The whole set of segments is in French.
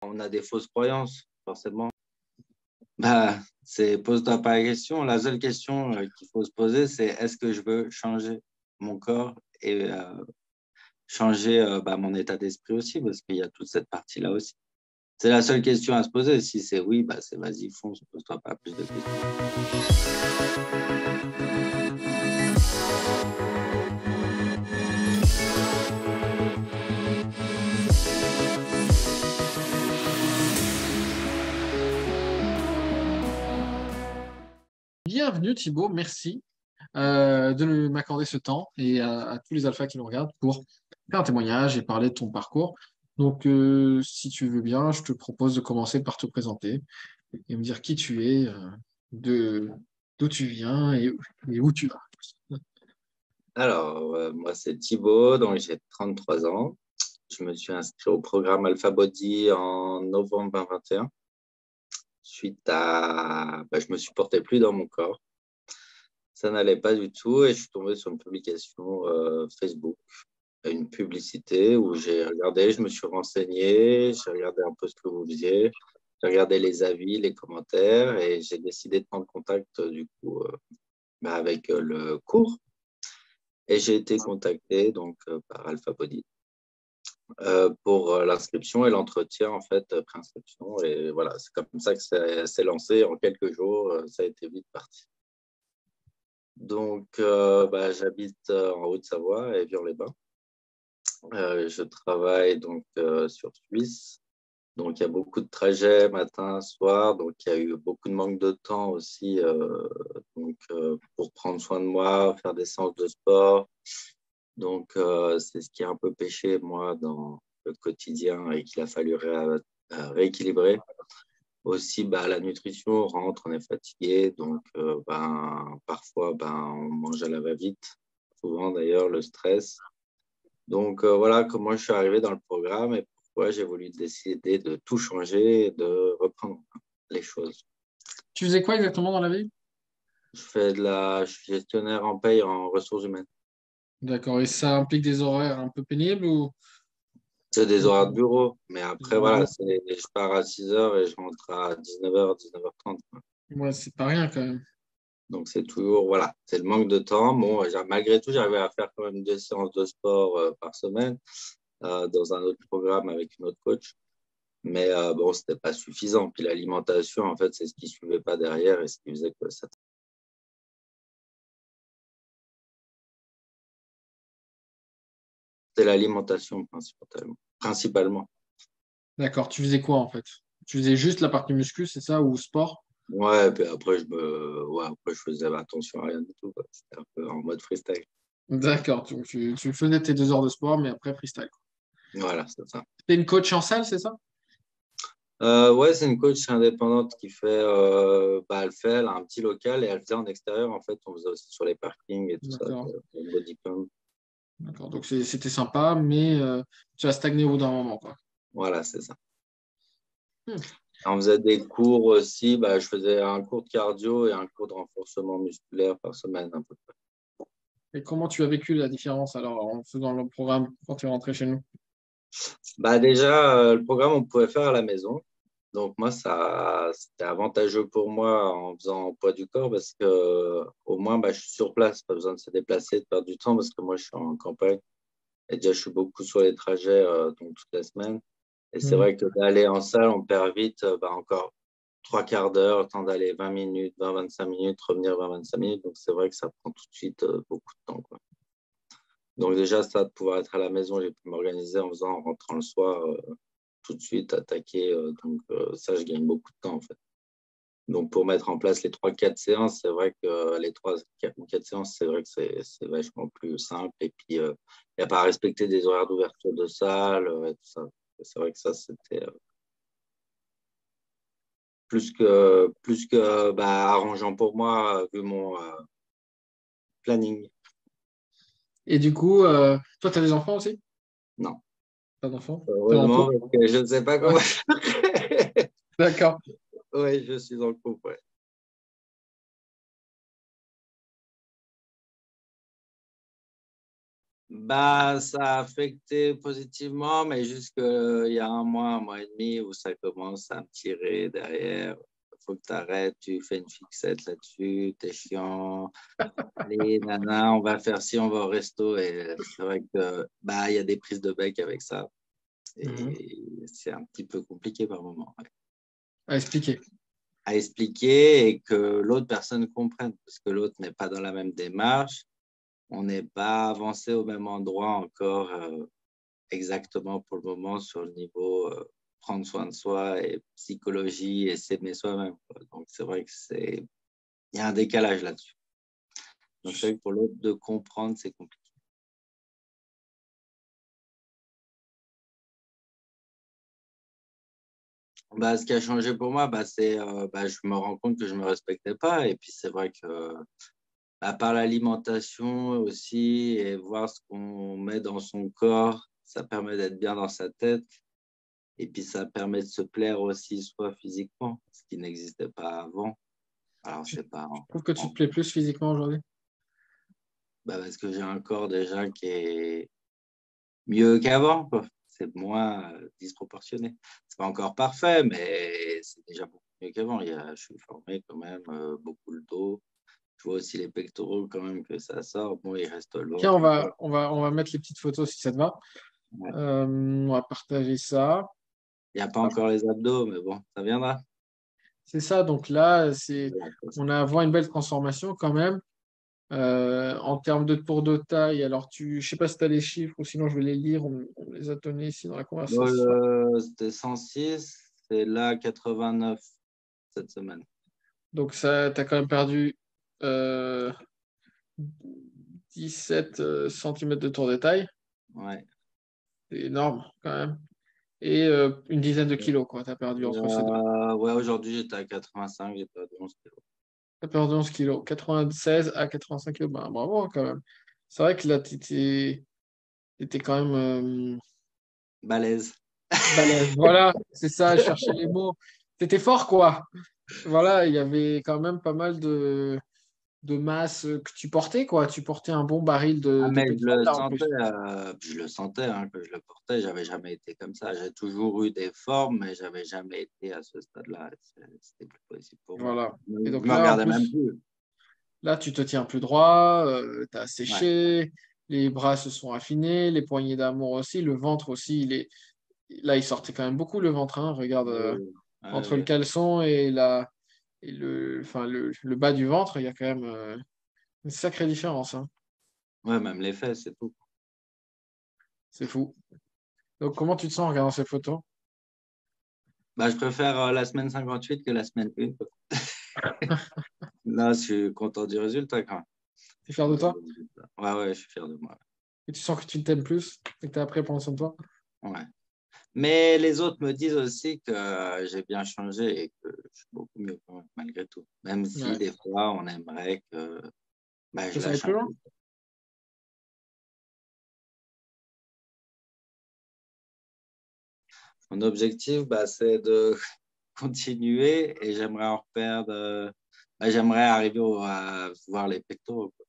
on a des fausses croyances, forcément. Pose-toi pas la question. La seule question qu'il faut se poser, c'est est-ce que je veux changer mon corps et changer mon état d'esprit aussi, parce qu'il y a toute cette partie-là aussi. C'est la seule question à se poser. Si c'est oui, c'est vas-y, fonce, pose-toi pas plus de questions. Bienvenue Thibaut, merci de m'accorder ce temps et à tous les alphas qui nous regardent pour faire un témoignage et parler de ton parcours. Donc, si tu veux bien, je te propose de commencer par te présenter et me dire qui tu es, d'où tu viens et où tu vas. Alors, moi, c'est Thibaut, donc j'ai 33 ans. Je me suis inscrit au programme Alpha Body en novembre 2021. Suite à... je me supportais plus dans mon corps. Ça n'allait pas du tout et je suis tombé sur une publication Facebook, une publicité où j'ai regardé, je me suis renseigné, j'ai regardé un peu ce que vous faisiez, j'ai regardé les avis, les commentaires et j'ai décidé de prendre contact du coup avec le cours et j'ai été contacté donc par Alpha Body pour l'inscription et l'entretien en fait préinscription et voilà, c'est comme ça que ça s'est lancé en quelques jours, ça a été vite parti. Donc, j'habite en Haute-Savoie, et Évian-les-Bains. Je travaille donc sur Suisse. Donc, il y a beaucoup de trajets matin, soir. Donc, il y a eu beaucoup de manque de temps aussi pour prendre soin de moi, faire des séances de sport. Donc, c'est ce qui a un peu pêché, moi, dans le quotidien et qu'il a fallu rééquilibrer. Aussi, la nutrition, on rentre, on est fatigué, donc parfois on mange à la va-vite, souvent d'ailleurs le stress. Donc voilà comment je suis arrivé dans le programme et pourquoi j'ai voulu décider de tout changer et de reprendre les choses. Tu faisais quoi exactement dans la vie? Je suis gestionnaire en paye en ressources humaines. D'accord, et ça implique des horaires un peu pénibles ou... C'est des horaires de bureau, mais après voilà, je pars à 6h et je rentre à 19h, 19h30. Ouais, c'est pas rien quand même. Donc, c'est toujours, voilà, c'est le manque de temps. Bon, malgré tout, j'arrivais à faire quand même 2 séances de sport par semaine dans un autre programme avec une autre coach. Mais bon, c'était pas suffisant. Puis l'alimentation, en fait, c'est ce qui suivait pas derrière et ce qui faisait que ça. C'était l'alimentation principalement. D'accord, tu faisais quoi en fait? Tu faisais juste la partie muscu, c'est ça, ou sport? Ouais, puis après, après, je faisais attention à rien du tout, quoi. C'était un peu en mode freestyle. D'accord, tu faisais tes 2 heures de sport, mais après freestyle. Voilà, c'est ça. T'es une coach en salle, c'est ça? Ouais, c'est une coach indépendante qui fait, elle fait, elle a un petit local et elle faisait en extérieur. En fait, on faisait aussi sur les parkings et tout ça, D'accord. le body pump. D'accord. Donc c'était sympa, mais tu as stagné au bout d'un moment, quoi. Voilà, c'est ça. Hmm. On faisait des cours aussi. Je faisais un cours de cardio et un cours de renforcement musculaire par semaine, à peu près. Et comment tu as vécu la différence alors en faisant le programme quand tu es rentré chez nous? Déjà, le programme, on pouvait faire à la maison. Donc, moi, c'était avantageux pour moi en faisant poids du corps parce que au moins, je suis sur place. Pas besoin de se déplacer, de perdre du temps parce que moi, je suis en campagne. Et déjà, je suis beaucoup sur les trajets donc toute la semaine. Et c'est Hmm. vrai que d'aller en salle, on perd vite encore 3/4 d'heure, le temps d'aller 20 minutes, 20-25 minutes, revenir 20-25 minutes. Donc, c'est vrai que ça prend tout de suite beaucoup de temps, quoi. Donc, déjà, ça, de pouvoir être à la maison, j'ai pu m'organiser en rentrant le soir, tout de suite, attaquer. Ça, je gagne beaucoup de temps, en fait. Donc, pour mettre en place les 3-4 séances, c'est vrai que les 3-4 séances, c'est vrai que c'est vachement plus simple. Et puis, il n'y a pas à respecter des horaires d'ouverture de salle et tout ça. C'est vrai que ça, c'était plus que arrangeant pour moi, vu mon planning. Et du coup, toi, tu as des enfants aussi? Non, Pas d'enfants? T'es en heureusement, couple? parce que je ne sais pas Ouais. comment. D'accord. Oui, je suis en couple, ouais. Bah, ça a affecté positivement, mais jusqu'il y a un mois et demi, où ça commence à me tirer derrière. Il faut que tu arrêtes, tu fais une fixette là-dessus, t'es chiant. Allez, nana, on va faire ci, on va au resto. Et c'est vrai que bah, il y a des prises de bec avec ça. Mhm. Et c'est un petit peu compliqué par moment, ouais, À expliquer. à expliquer et que l'autre personne comprenne, parce que l'autre n'est pas dans la même démarche. On n'est pas avancé au même endroit encore exactement pour le moment sur le niveau prendre soin de soi et psychologie et s'aimer soi-même, quoi. Donc, c'est vrai que il y a un décalage là-dessus. Donc, c'est vrai que pour l'autre de comprendre, c'est compliqué. Bah, ce qui a changé pour moi, c'est je me rends compte que je ne me respectais pas. Et puis, c'est vrai que à part l'alimentation aussi et voir ce qu'on met dans son corps, ça permet d'être bien dans sa tête. Et puis, ça permet de se plaire aussi, soit physiquement, ce qui n'existait pas avant. Alors, Tu, c'est pas tu trouves que tu te plais plus physiquement aujourd'hui? parce que j'ai un corps déjà qui est mieux qu'avant, quoi. C'est moins disproportionné. C'est pas encore parfait, mais c'est déjà beaucoup mieux qu'avant. Je suis formé quand même, beaucoup le dos. Je vois aussi les pectoraux quand même que ça sort. Bon, il reste le Tiens, ventre encore. on va mettre les petites photos si ça te va. Ouais. On va partager ça. Il n'y a pas encore les abdos, mais bon, ça viendra. C'est ça, donc là, Voilà, quoi. on a voit une belle transformation quand même. En termes de tour de taille, alors je sais pas si tu as les chiffres ou sinon je vais les lire, on les a donnés ici dans la Bon, conversation. c'était 106, c'est là 89 cette semaine. Donc ça, tu as quand même perdu euh, 17 cm de tour de taille. Ouais. C'est énorme quand même. Et une dizaine de kilos, quoi, tu as perdu entre ces deux. Ouais, aujourd'hui, j'étais à 85, j'ai perdu 11 kilos. Tu as perdu 11 kilos. 96 à 85 kilos, ben, bravo hein, quand même. C'est vrai que là, tu étais quand même Balèze. balèze. Voilà, c'est ça, chercher les mots. T'étais fort, quoi. Voilà, il y avait quand même pas mal de masse que tu portais, quoi. Tu portais un bon baril Ah, de mais pétrole, là, en plus. je le sentais hein, que je le portais. J'avais jamais été comme ça. J'ai toujours eu des formes, mais j'avais jamais été à ce stade-là. C'était plus possible pour moi. Voilà. Je Et donc me là, en regardais même plus, plus. là, tu te tiens plus droit, tu as Ouais. séché, les bras se sont affinés, les poignées d'amour aussi, le ventre aussi, là, il sortait quand même beaucoup, le ventre, hein. Regarde, Ouais, entre le ouais. caleçon et enfin, le bas du ventre, il y a quand même une sacrée différence, hein. Ouais, même les fesses, c'est tout. C'est fou. Donc, comment tu te sens en regardant ces photos? Bah, je préfère la semaine 58 que la semaine 1. Là, je suis content du résultat quand même. Tu es Je suis fier de content toi? du résultat. Ouais, ouais, je suis fier de moi. Et tu sens que tu t'aimes plus et que tu as appris à prendre soin de toi? Ouais. Mais les autres me disent aussi que j'ai bien changé et que je suis beaucoup mieux quand même, malgré tout. Même si Ouais. des fois, on aimerait que Que je ça aille lâche plus un loin? peu. Mon objectif, c'est de continuer et j'aimerais en reperdre. J'aimerais arriver à voir les pectoraux, quoi.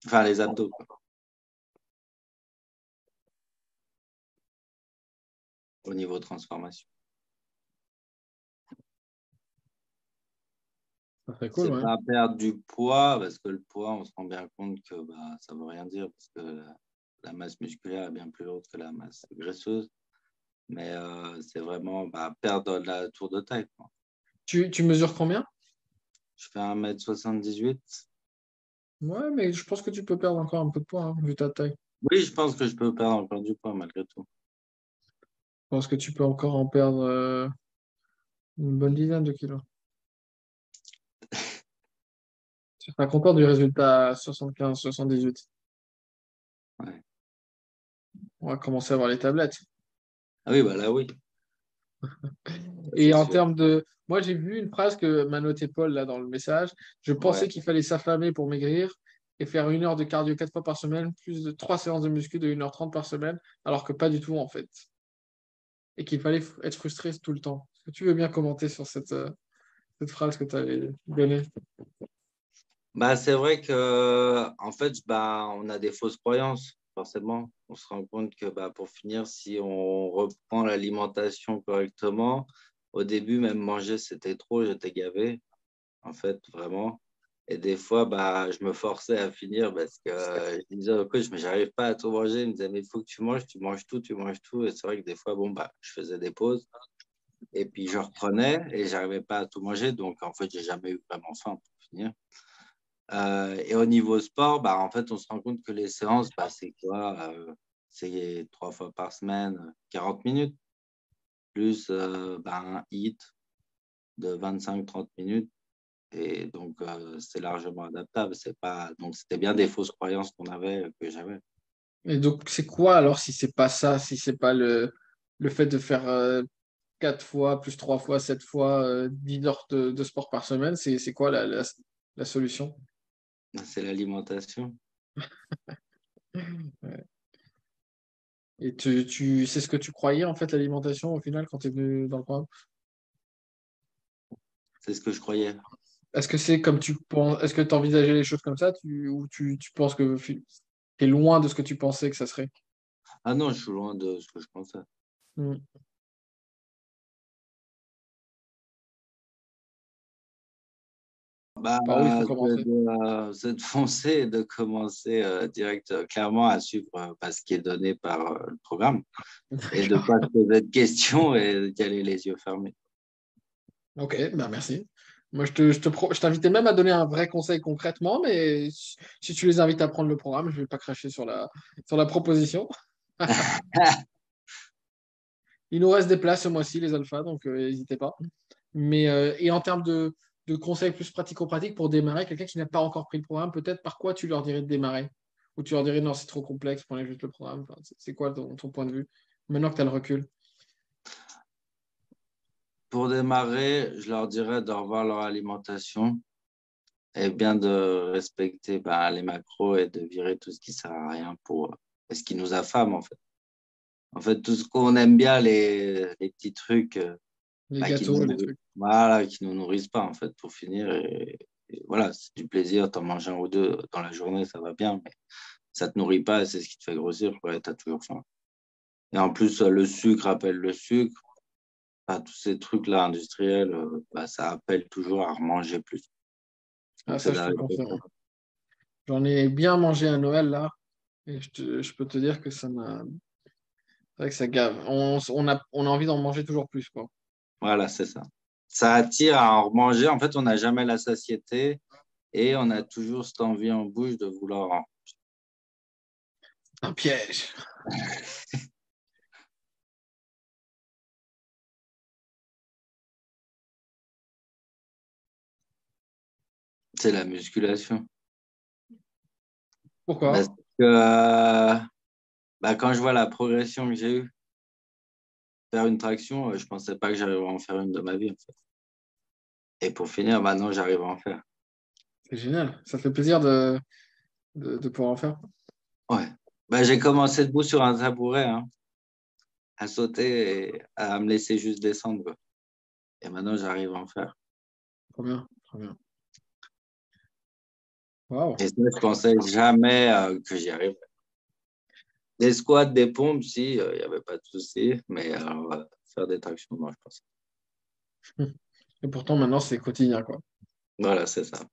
Enfin, les abdos, quoi, au niveau transformation. Ça serait cool, C'est ouais. pas perdre du poids, parce que le poids, on se rend bien compte que ça veut rien dire, parce que la masse musculaire est bien plus lourde que la masse graisseuse. Mais c'est vraiment perdre la tour de taille, quoi. Tu mesures combien? Je fais 1,78 m. Ouais, mais je pense que tu peux perdre encore un peu de poids, hein, vu ta taille. Oui, je pense que je peux perdre encore du poids malgré tout. Je pense que tu peux encore en perdre une bonne dizaine de kilos. Tu seras content du résultat à 75, 78. Ouais. On va commencer à voir les tablettes. Ah oui, là, oui, ça, Et c'est en sûr. termes de... Moi, j'ai vu une phrase que m'a noté Paul là dans le message. Je pensais Ouais. qu'il fallait s'affamer pour maigrir et faire 1 heure de cardio 4 fois par semaine, plus de 3 séances de muscu de 1h30 par semaine, alors que pas du tout en fait. Et qu'il fallait être frustré tout le temps. Est-ce que tu veux bien commenter sur cette phrase que tu avais donnée? C'est vrai que en fait, on a des fausses croyances. forcément, on se rend compte que bah, pour finir, si on reprend l'alimentation correctement, au début, même manger, c'était trop, j'étais gavé, en fait, vraiment. Et des fois, bah, je me forçais à finir parce que je disais au coach, mais j'arrive pas à tout manger. Il me disait, mais il faut que tu manges tout, tu manges tout. Et c'est vrai que des fois, bon, bah, je faisais des pauses et puis je reprenais et j'arrivais pas à tout manger. Donc, en fait, j'ai jamais eu vraiment faim pour finir. Et au niveau sport, bah, en fait, on se rend compte que les séances, bah, c'est quoi? C'est 3 fois par semaine, 40 minutes, plus bah, un hit de 25-30 minutes. Et donc, c'est largement adaptable. C'est pas... Donc, c'était bien des fausses croyances qu'on avait, que j'avais. Et donc, c'est quoi alors si c'est pas ça, si c'est pas le fait de faire 4 fois, plus 3 fois, 7 fois, 10 heures de sport par semaine, c'est quoi la solution? C'est l'alimentation. Ouais. Et c'est ce que tu croyais en fait, l'alimentation au final quand tu es venu dans le programme? C'est ce que je croyais. Est-ce que c'est comme tu penses, est-ce que tu envisageais les choses comme ça ou tu penses que tu es loin de ce que tu pensais que ça serait? Ah non, je suis loin de ce que je pensais. Hmm. Bah, Par où il faut commencer? c'est de foncer et de commencer direct, clairement, à suivre bah, ce qui est donné par le programme et de ne D'accord. pas se poser de questions et d'y aller les yeux fermés. Ok, ben merci. Moi, je t'invitais même à donner un vrai conseil concrètement, mais si tu les invites à prendre le programme, je ne vais pas cracher sur la proposition. Il nous reste des places ce mois-ci, les alphas, donc n'hésitez pas. Mais, et en termes de conseils plus pratico-pratiques pour démarrer, quelqu'un qui n'a pas encore pris le programme, peut-être par quoi tu leur dirais de démarrer? Ou tu leur dirais non, c'est trop complexe, prenez juste le programme. Enfin, c'est quoi ton point de vue maintenant que tu as le recul? Pour démarrer, je leur dirais de revoir leur alimentation et bien de respecter bah, les macros et de virer tout ce qui sert à rien pour ce qui nous affame en fait. En fait, tout ce qu'on aime bien, les petits trucs Les bah, gâteaux, les trucs. voilà, qui nous nourrissent pas en fait pour finir. Et voilà, c'est du plaisir, t'en manges un ou deux dans la journée, ça va bien, mais ça te nourrit pas, c'est ce qui te fait grossir, ouais, t'as toujours faim. Et en plus, le sucre appelle le sucre. Enfin, tous ces trucs-là industriels, bah, ça appelle toujours à remanger plus. Ah, Donc, c'est ça, je te d'arrêter ça. confirme. J'en ai bien mangé à Noël, là, et je peux te dire que c'est vrai que ça gave. On a envie d'en manger toujours plus, quoi. Voilà, c'est ça. Ça attire à en remanger. En fait, on n'a jamais la satiété et on a toujours cette envie en bouche de vouloir en. Un piège. C'est la musculation. Parce Pourquoi? que bah, quand je vois la progression que j'ai eue, faire une traction, je pensais pas que j'arriverais à en faire une de ma vie, en fait. Et pour finir, maintenant, j'arrive à en faire. C'est génial. Ça fait plaisir de pouvoir en faire. Ouais. Bah, j'ai commencé debout sur un tabouret, hein, à sauter et à me laisser juste descendre, quoi. Et maintenant, j'arrive à en faire. Trop bien, trop bien. Waouh. Et ça, je pensais jamais que j'y arriverais. Des squats, des pompes, si, il n'y avait pas de souci. Mais alors, faire des tractions, non, je pense. Et pourtant, maintenant, c'est quotidien, quoi. Voilà, c'est ça.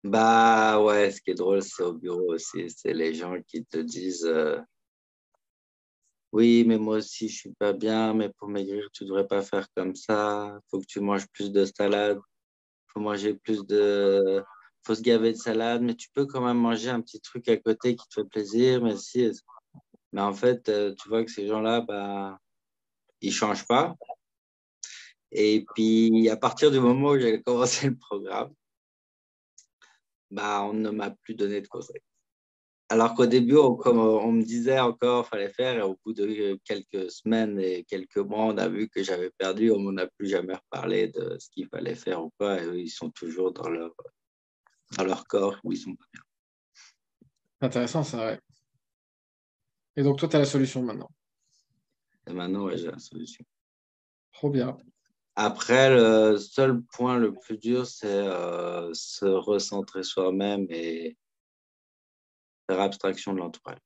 Bah ouais, ce qui est drôle, c'est au bureau aussi. C'est les gens qui te disent oui, mais moi aussi, je suis pas bien, mais pour maigrir, tu devrais pas faire comme ça. Faut que tu manges plus de salade. Faut manger plus de. Faut se gaver de salade, mais tu peux quand même manger un petit truc à côté qui te fait plaisir. Mais si. Mais en fait, tu vois que ces gens-là, bah, ils changent pas. Et puis, à partir du moment où j'ai commencé le programme, bah, on ne m'a plus donné de conseils. Alors qu'au début, on me disait encore fallait faire, et au bout de quelques semaines et quelques mois, on a vu que j'avais perdu, on m'en a plus jamais reparlé de ce qu'il fallait faire ou pas, et eux, ils sont toujours dans leur corps où ils sont pas bien. Intéressant, ça, ouais. Et donc, toi, tu as la solution maintenant. Et maintenant, ouais, j'ai la solution. Trop bien. Après, le seul point le plus dur, c'est se recentrer soi-même et faire abstraction de l'entourage.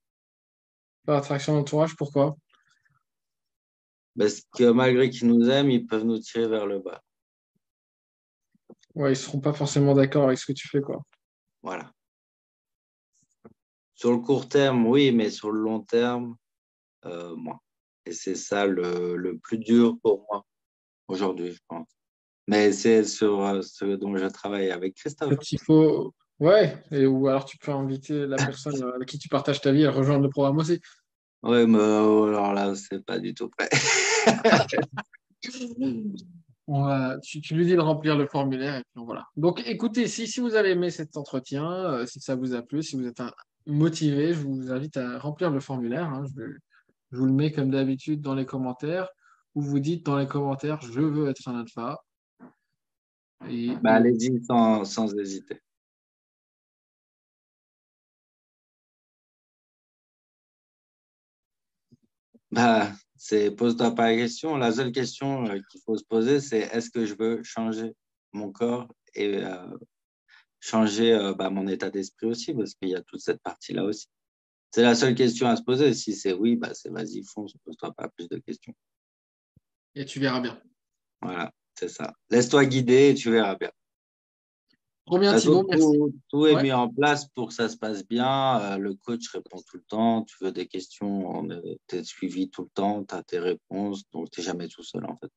Par attraction d'entourage, pourquoi? Parce que malgré qu'ils nous aiment, ils peuvent nous tirer vers le bas. Ouais, ils seront pas forcément d'accord avec ce que tu fais, quoi. Voilà. Sur le court terme, oui, mais sur le long terme, moins. Et c'est ça le plus dur pour moi aujourd'hui, je pense. Mais c'est sur ce dont je travaille avec Christophe. Peut-être qu'il faut. Ouais, ou alors tu peux inviter la personne avec qui tu partages ta vie à rejoindre le programme aussi. Oui, mais alors là, c'est pas du tout prêt. Tu lui dis de remplir le formulaire et puis voilà. Donc écoutez, si vous avez aimé cet entretien, si ça vous a plu, si vous êtes motivé, je vous invite à remplir le formulaire, hein. Je vous le mets comme d'habitude dans les commentaires, où vous dites dans les commentaires, je veux être un alpha. Et, Bah, allez-y sans hésiter. Bah, pose-toi pas la question. La seule question qu'il faut se poser, c'est est-ce que je veux changer mon corps et changer mon état d'esprit aussi, parce qu'il y a toute cette partie-là aussi. C'est la seule question à se poser. Si c'est oui, bah c'est vas-y, fonce, pose-toi pas plus de questions. et tu verras bien. Voilà, c'est ça. Laisse-toi guider et tu verras bien. Trop bien, De toute Thibaut, façon, merci. tout est Ouais. mis en place pour que ça se passe bien. Le coach répond tout le temps. Tu veux des questions, tu es suivi tout le temps, tu as tes réponses, donc tu n'es jamais tout seul en fait.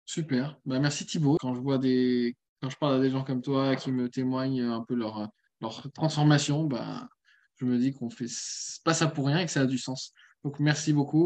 Super. Bah, merci Thibaut. Quand je parle à des gens comme toi qui me témoignent un peu leur transformation, bah, je me dis qu'on fait pas ça pour rien et que ça a du sens. Donc merci beaucoup.